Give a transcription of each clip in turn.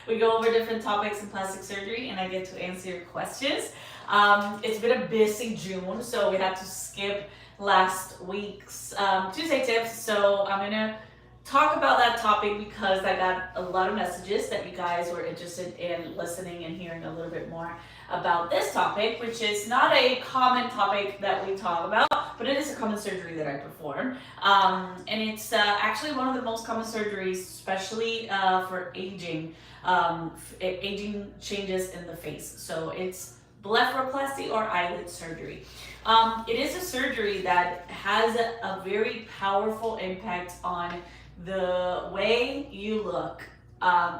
We go over different topics in plastic surgery and I get to answer your questions. It's been a busy June, so we had to skip last week's Tuesday tips. So I'm gonna talk about that topic because I got a lot of messages that you guys were interested in listening and hearing a little bit more about this topic, which is not a common topic that we talk about, but it is a common surgery that I perform. And it's actually one of the most common surgeries, especially for aging, aging changes in the face. So it's blepharoplasty or eyelid surgery. It is a surgery that has a very powerful impact on the way you look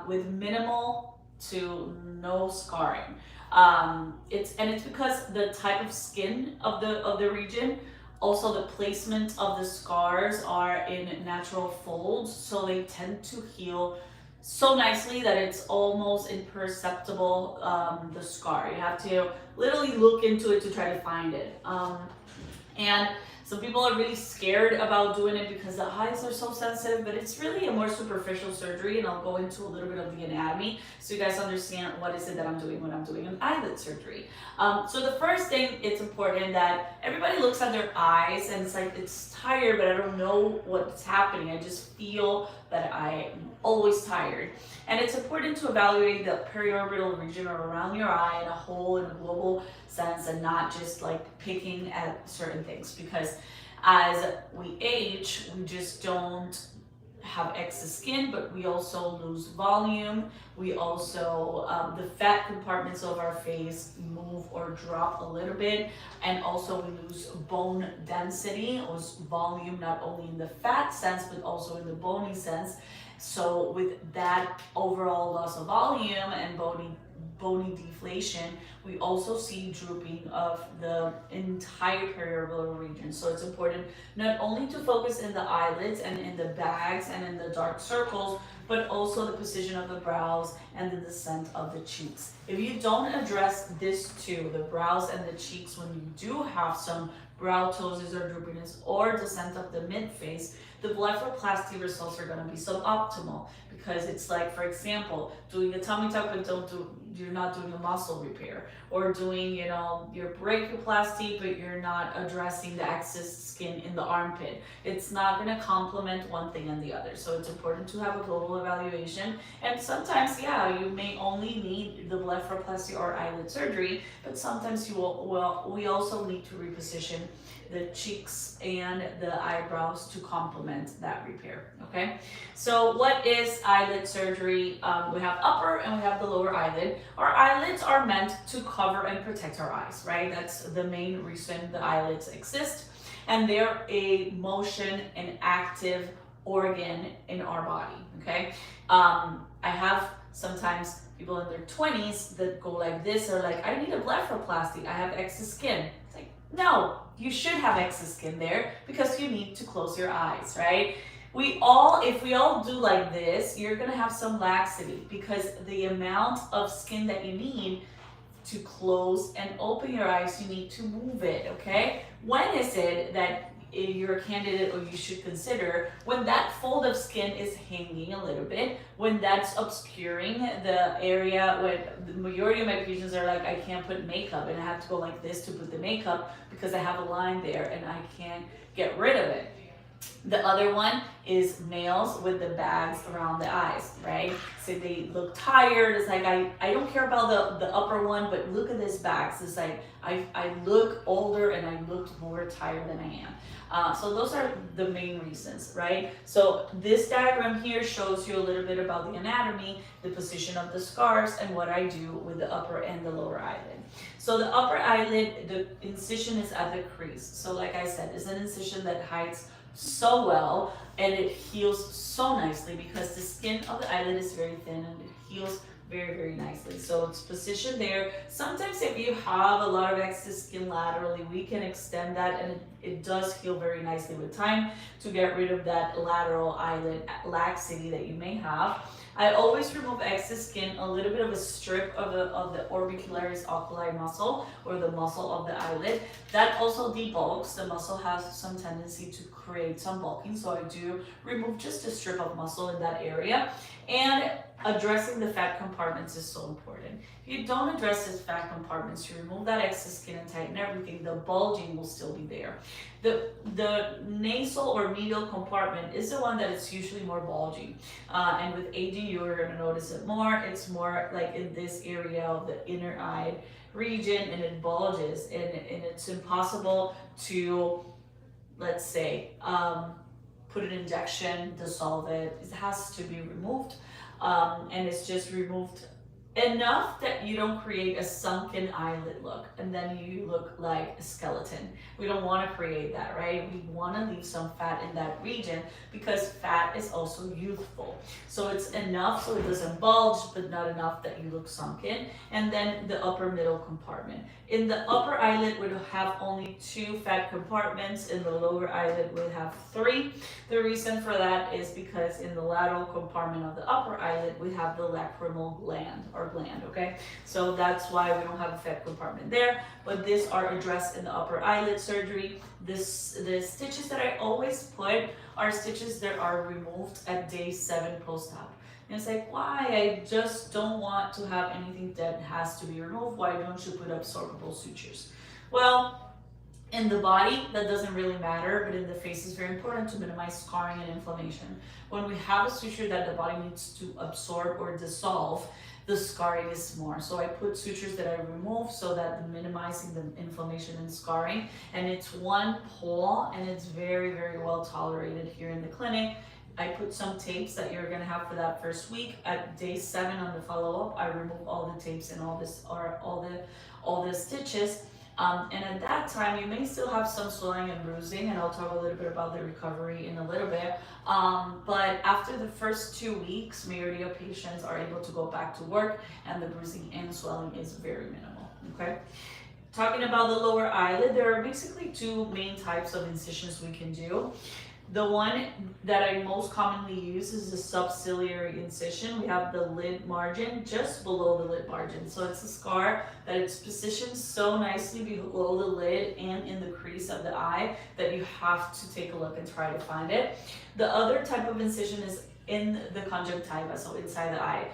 with minimal to no scarring. It's because the type of skin of the region, also the placement of the scars are in natural folds, so they tend to heal so nicely that it's almost imperceptible, the scar. You have to literally look into it to try to find it. And some people are really scared about doing it because the eyes are so sensitive, but it's really a more superficial surgery, and I'll go into a little bit of the anatomy so you guys understand what is it that I'm doing when I'm doing an eyelid surgery. So the first thing, it's important that everybody looks at their eyes and it's like, it's tired, but I don't know what's happening. I just feel that I'm always tired. And it's important to evaluate the periorbital region or around your eye in a whole, in a global sense, and not just like picking at certain things, because as we age, we just don't have excess skin, but we also lose volume. We also, the fat compartments of our face move or drop a little bit, and also we lose bone density or volume, not only in the fat sense, but also in the bony sense. So with that overall loss of volume and bony deflation, we also see drooping of the entire periorbital region. So it's important not only to focus in the eyelids and in the bags and in the dark circles, but also the position of the brows and the descent of the cheeks. If you don't address this too, the brows and the cheeks, when you do have some brow ptosis or droopiness or descent of the mid-face, the blepharoplasty results are going to be suboptimal, because it's like, for example, doing a tummy tuck but you're not doing a muscle repair, or doing, your brachioplasty but you're not addressing the excess skin in the armpit. It's not going to complement one thing and the other. So it's important to have a global evaluation. And sometimes, yeah, you may only need the blepharoplasty or eyelid surgery, but sometimes we also need to reposition the cheeks and the eyebrows to complement that repair. Okay, so what is eyelid surgery? We have upper and we have the lower eyelid. Our eyelids are meant to cover and protect our eyes, right? That's the main reason the eyelids exist, and they're a motion and active organ in our body. Okay, I have sometimes people in their 20s that go like this, or like, I need a blepharoplasty, I have excess skin. It's like, no, you should have excess skin there because you need to close your eyes, right? If we all do like this, you're gonna have some laxity, because the amount of skin that you need to close and open your eyes, you need to move it, okay? When is it that you're a candidate, or you should consider when that fold of skin is hanging a little bit, when that's obscuring the area, when the majority of my patients are like, I can't put makeup and I have to go like this to put the makeup because I have a line there and I can't get rid of it. The other one is males with the bags around the eyes, right? So they look tired. It's like, I don't care about the upper one, but look at this bag. So it's like, I look older and I look more tired than I am. So those are the main reasons, right? So this diagram here shows you a little bit about the anatomy, the position of the scars, and what I do with the upper and the lower eyelid. So the upper eyelid, the incision is at the crease. So like I said, it's an incision that hides so well, and it heals so nicely because the skin of the eyelid is very thin and it heals very, very nicely. So it's positioned there. Sometimes if you have a lot of excess skin laterally, we can extend that, and it does heal very nicely with time to get rid of that lateral eyelid laxity that you may have. I always remove excess skin, a little bit of a strip of the orbicularis oculi muscle, or the muscle of the eyelid. That also debulks. The muscle has some tendency to create some bulking, so I do remove just a strip of muscle in that area. And addressing the fat compartments is so important. If you don't address these fat compartments, you remove that excess skin and tighten everything, the bulging will still be there. The nasal or medial compartment is the one that is usually more bulging. And with aging, you're going to notice it more. It's more like in this area of the inner eye region, and it bulges, and it's impossible to, let's say, put an injection, dissolve it. It has to be removed. And it's just removed enough that you don't create a sunken eyelid look and then you look like a skeleton. We don't want to create that, right? We want to leave some fat in that region because fat is also youthful. So it's enough so it doesn't bulge, but not enough that you look sunken. And then the upper middle compartment. In the upper eyelid, we'll have only 2 fat compartments. In the lower eyelid, we'll have 3. The reason for that is because in the lateral compartment of the upper eyelid, we have the lacrimal gland, okay? So that's why we don't have a fat compartment there, but these are addressed in the upper eyelid surgery. The stitches that I always put are stitches that are removed at day 7 post-op. And it's like, why? I just don't want to have anything that has to be removed. Why don't you put absorbable sutures? Well, in the body, that doesn't really matter, but in the face is very important to minimize scarring and inflammation. When we have a suture that the body needs to absorb or dissolve, the scarring is more. So I put sutures that I remove so that minimizing the inflammation and scarring. And it's one pull, and it's very, very well tolerated here in the clinic. I put some tapes that you're gonna have for that first week. At day 7 on the follow-up, I remove all the tapes and all the stitches. And at that time, you may still have some swelling and bruising, and I'll talk a little bit about the recovery in a little bit. But after the first 2 weeks, majority of patients are able to go back to work, and the bruising and swelling is very minimal, okay? Talking about the lower eyelid, there are basically 2 main types of incisions we can do. The one that I most commonly use is the subciliary incision. We have the lid margin just below the lid margin. So it's a scar that it's positioned so nicely below the lid and in the crease of the eye that you have to take a look and try to find it. The other type of incision is in the conjunctiva, so inside the eye.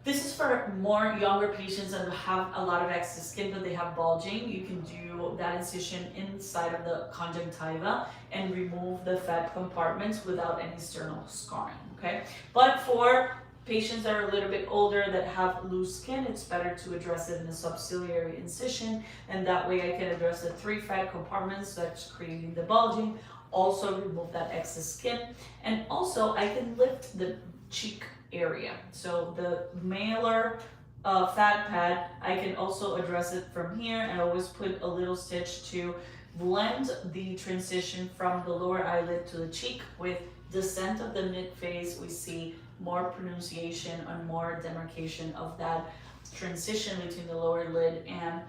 This is for more younger patients that have a lot of excess skin, but they have bulging. You can do that incision inside of the conjunctiva and remove the fat compartments without any external scarring, okay? But for patients that are a little bit older that have loose skin, it's better to address it in a subciliary incision, and that way I can address the 3 fat compartments that's creating the bulging, also remove that excess skin, and also I can lift the cheek area. So the malar fat pad, I can also address it from here. I always put a little stitch to blend the transition from the lower eyelid to the cheek. With descent of the mid face, we see more pronunciation and more demarcation of that transition between the lower lid and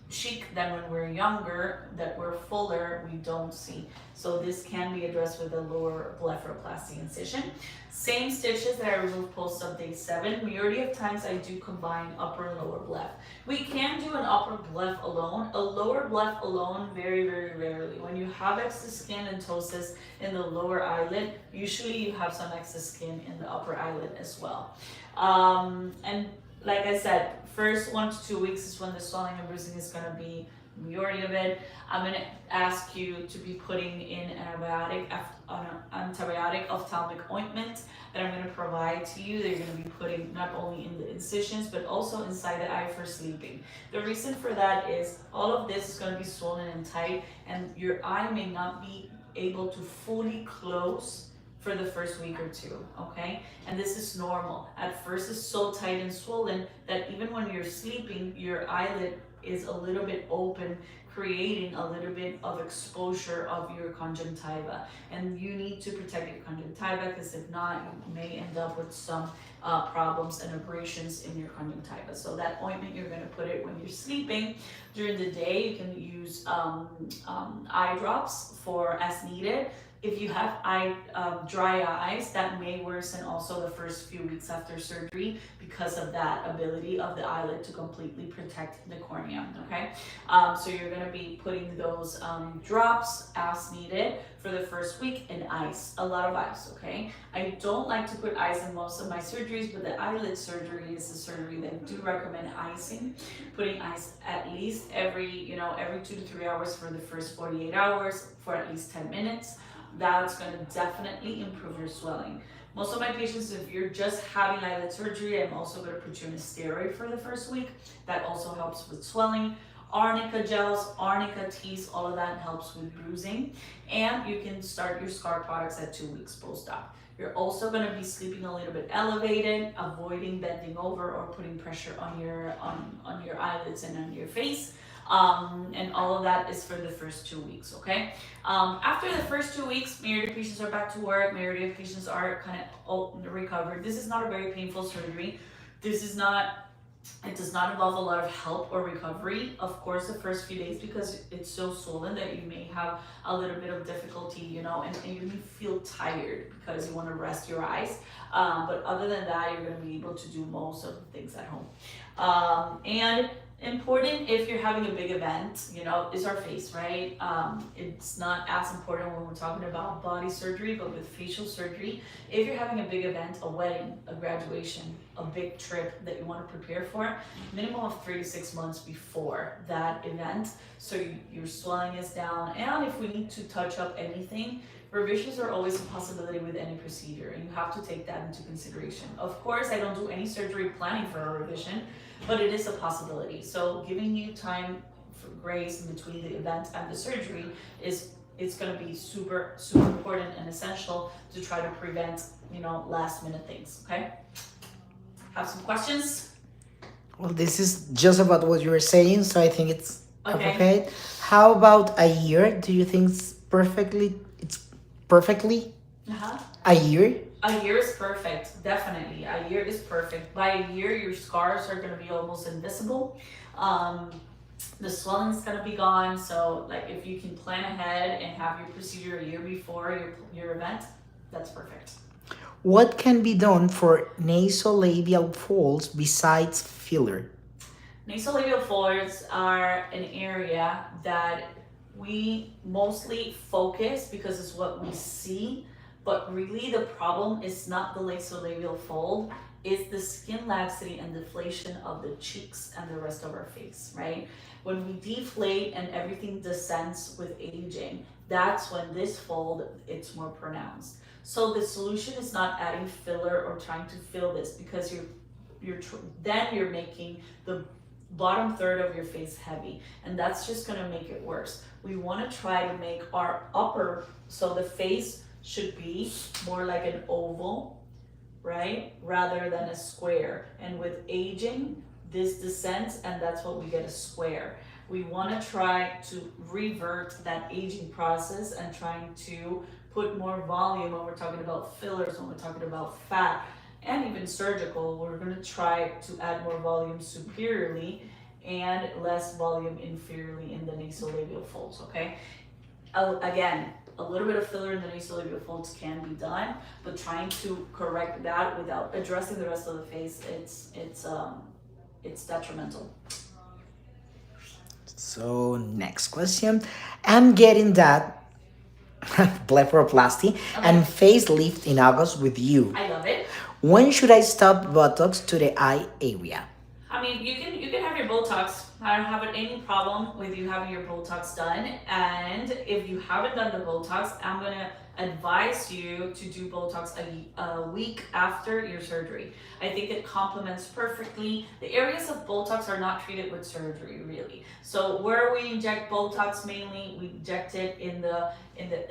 cheek than when we're younger, that we're fuller, we don't see. So this can be addressed with a lower blepharoplasty incision. Same stitches that I remove post of day 7. Majority of times I do combine upper and lower bleph. We can do an upper bleph alone. A lower bleph alone, very, very rarely. When you have excess skin and ptosis in the lower eyelid, usually you have some excess skin in the upper eyelid as well. And like I said, first 1 to 2 weeks is when the swelling and bruising is going to be the majority of it. I'm going to ask you to be putting in an antibiotic ophthalmic ointment that I'm going to provide to you. That you're going to be putting not only in the incisions but also inside the eye for sleeping. The reason for that is all of this is going to be swollen and tight, and your eye may not be able to fully close for the first week or 2, okay? And this is normal. At first it's so tight and swollen that even when you're sleeping, your eyelid is a little bit open, creating a little bit of exposure of your conjunctiva. And you need to protect your conjunctiva, because if not, you may end up with some problems and abrasions in your conjunctiva. So that ointment, you're gonna put it when you're sleeping. During the day, you can use eye drops for as needed. If you have dry eyes, that may worsen also the first few weeks after surgery because of that ability of the eyelid to completely protect the cornea, okay? So you're gonna be putting those drops as needed for the first week, and ice, a lot of ice, okay? I don't like to put ice in most of my surgeries, but the eyelid surgery is a surgery that I do recommend icing, putting ice at least every 2 to 3 hours for the first 48 hours for at least 10 minutes. That's going to definitely improve your swelling. Most of my patients, if you're just having eyelid surgery, I'm also going to put you in a steroid for the first week. That also helps with swelling. Arnica gels, arnica teas, all of that helps with bruising. And you can start your scar products at 2 weeks post-op. You're also going to be sleeping a little bit elevated, avoiding bending over or putting pressure on your eyelids and on your face. And all of that is for the first 2 weeks, okay? After the first 2 weeks, majority of patients are back to work, majority of patients are kind of recovered. This is not a very painful surgery. It does not involve a lot of help or recovery. Of course, the first few days, because it's so swollen that you may have a little bit of difficulty, and you may feel tired because you want to rest your eyes. But other than that, you're going to be able to do most of the things at home. And important if you're having a big event, is our face, right? It's not as important when we're talking about body surgery, but with facial surgery, if you're having a big event, a wedding, a graduation, a big trip that you want to prepare for, minimum of 3 to 6 months before that event, so your swelling is down. And if we need to touch up anything, revisions are always a possibility with any procedure, and you have to take that into consideration. Of course, I don't do any surgery planning for a revision, but it is a possibility. So giving you time for grace in between the event and the surgery it's going to be super, super important and essential to try to prevent, last minute things, okay? Have some questions? Well, this is just about what you were saying, so I think it's Okay. appropriate. How about a year? Do you think it's perfectly Uh-huh. a year? A year is perfect, definitely. A year is perfect. By a year, your scars are going to be almost invisible. The swelling's going to be gone. So, like, if you can plan ahead and have your procedure a year before your event, that's perfect. What can be done for nasolabial folds besides filler? Nasolabial folds are an area that we mostly focus because it's what we see, but really the problem is not the nasolabial fold, it's the skin laxity and deflation of the cheeks and the rest of our face, right? When we deflate and everything descends with aging, that's when this fold, it's more pronounced. So the solution is not adding filler or trying to fill this, because then you're making the bottom third of your face heavy, and that's just going to make it worse. We want to try to make our upper, so the face should be more like an oval, right, rather than a square. And with aging, this descends, and that's what we get, a square. We want to try to revert that aging process and trying to put more volume when we're talking about fillers, when we're talking about fat, and even surgical. We're going to try to add more volume superiorly and less volume inferiorly in the nasolabial folds, okay? Again, a little bit of filler in the nasolabial folds can be done, but trying to correct that without addressing the rest of the face, it's detrimental. So, next question. I'm getting that blepharoplasty and facelift in August with you. I love it. When should I stop Botox to the eye area? I mean, you can have your Botox. I don't have any problem with you having your Botox done. And if you haven't done the Botox, I'm gonna advise you to do Botox a week after your surgery. I think it complements perfectly. The areas of Botox are not treated with surgery, really. So where we inject Botox mainly, we inject it in the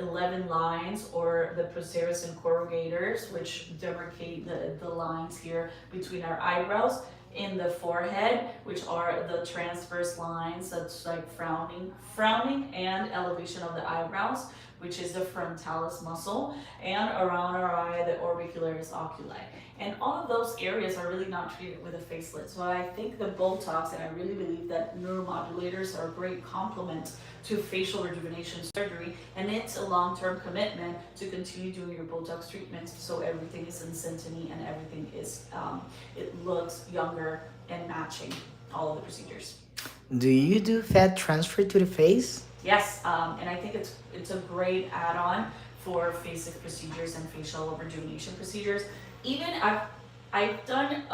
11 lines, or the procerus and corrugators, which demarcate the lines here between our eyebrows, in the forehead, which are the transverse lines, that's like frowning and elevation of the eyebrows. which is the frontalis muscle, and around our eye, the orbicularis oculi. And all of those areas are really not treated with a facelift. So I think the Botox, and I really believe that neuromodulators are a great complement to facial rejuvenation surgery, and it's a long-term commitment to continue doing your Botox treatment so everything is in syntony and everything is, it looks younger and matching all of the procedures. Do you do fat transfer to the face? Yes, and I think it's a great add-on for facelift procedures and facial rejuvenation procedures. Even I've done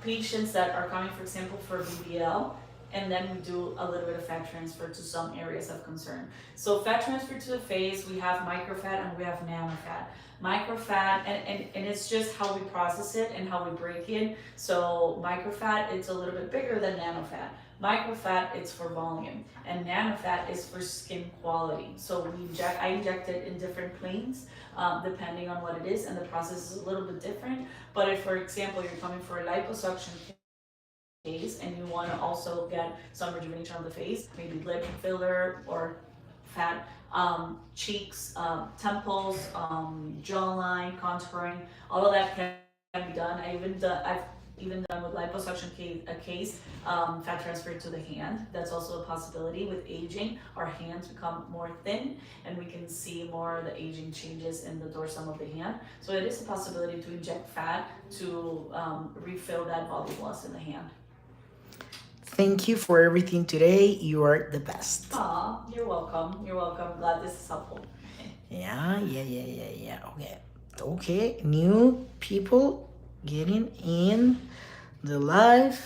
patients that are coming, for example, for BBL, and then we do a little bit of fat transfer to some areas of concern. So fat transfer to the face, we have microfat and we have nanofat. Microfat, and it's just how we process it and how we break it. So microfat, it's a little bit bigger than nanofat. Microfat, it's for volume, and nanofat is for skin quality. So I inject it in different planes, depending on what it is, and the process is a little bit different. But if, for example, you're coming for a liposuction case and you want to also get some rejuvenation of the face, maybe lip filler or fat, cheeks, temples, jawline, contouring, all of that can be done. I've even done with liposuction case, fat transfer to the hand. That's also a possibility. With aging, our hands become more thin and we can see more of the aging changes in the dorsum of the hand. So it is a possibility to inject fat to refill that volume loss in the hand. Thank you for everything today. You are the best. Aw, you're welcome. You're welcome. Glad this is helpful. Yeah. Okay, new people getting in the live.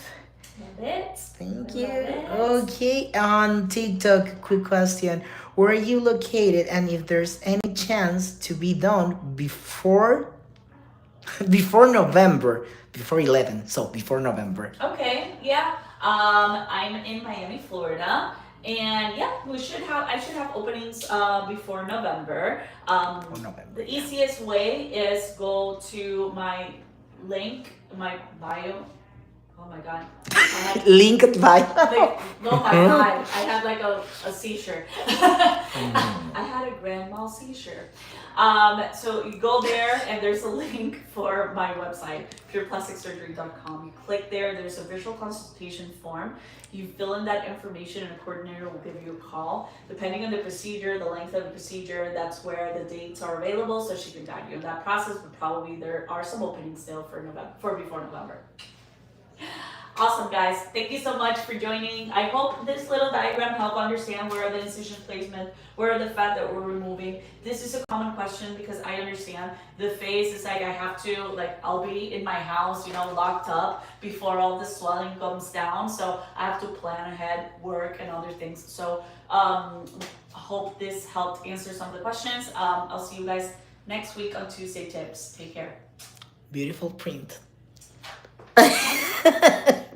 Love it. Thank Love you. it. Okay, on TikTok, quick question. Where are you located, and if there's any chance to be done before November, before 11, so before November? Okay, yeah. I'm in Miami, Florida, and yeah, I should have openings before November. The easiest way is go to my link, my bio. Oh my god. Link it by. Oh my god, I had like a seizure. I had a grand mal seizure. So you go there and there's a link for my website, pureplasticsurgery.com. You click there, there's a visual consultation form. You fill in that information and a coordinator will give you a call. Depending on the procedure, the length of the procedure, that's where the dates are available, so she can guide you in that process, but probably there are some openings still for before November. Awesome, guys. Thank you so much for joining. I hope this little diagram helped understand where are the incision placement, where are the fat that we're removing. This is a common question because I understand the face is like I have to, like I'll be in my house, locked up before all the swelling comes down. So I have to plan ahead, work and other things. So hope this helped answer some of the questions. I'll see you guys next week on Tuesday Tips. Take care. Beautiful print.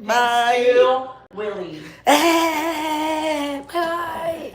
Bye. Willie. Bye.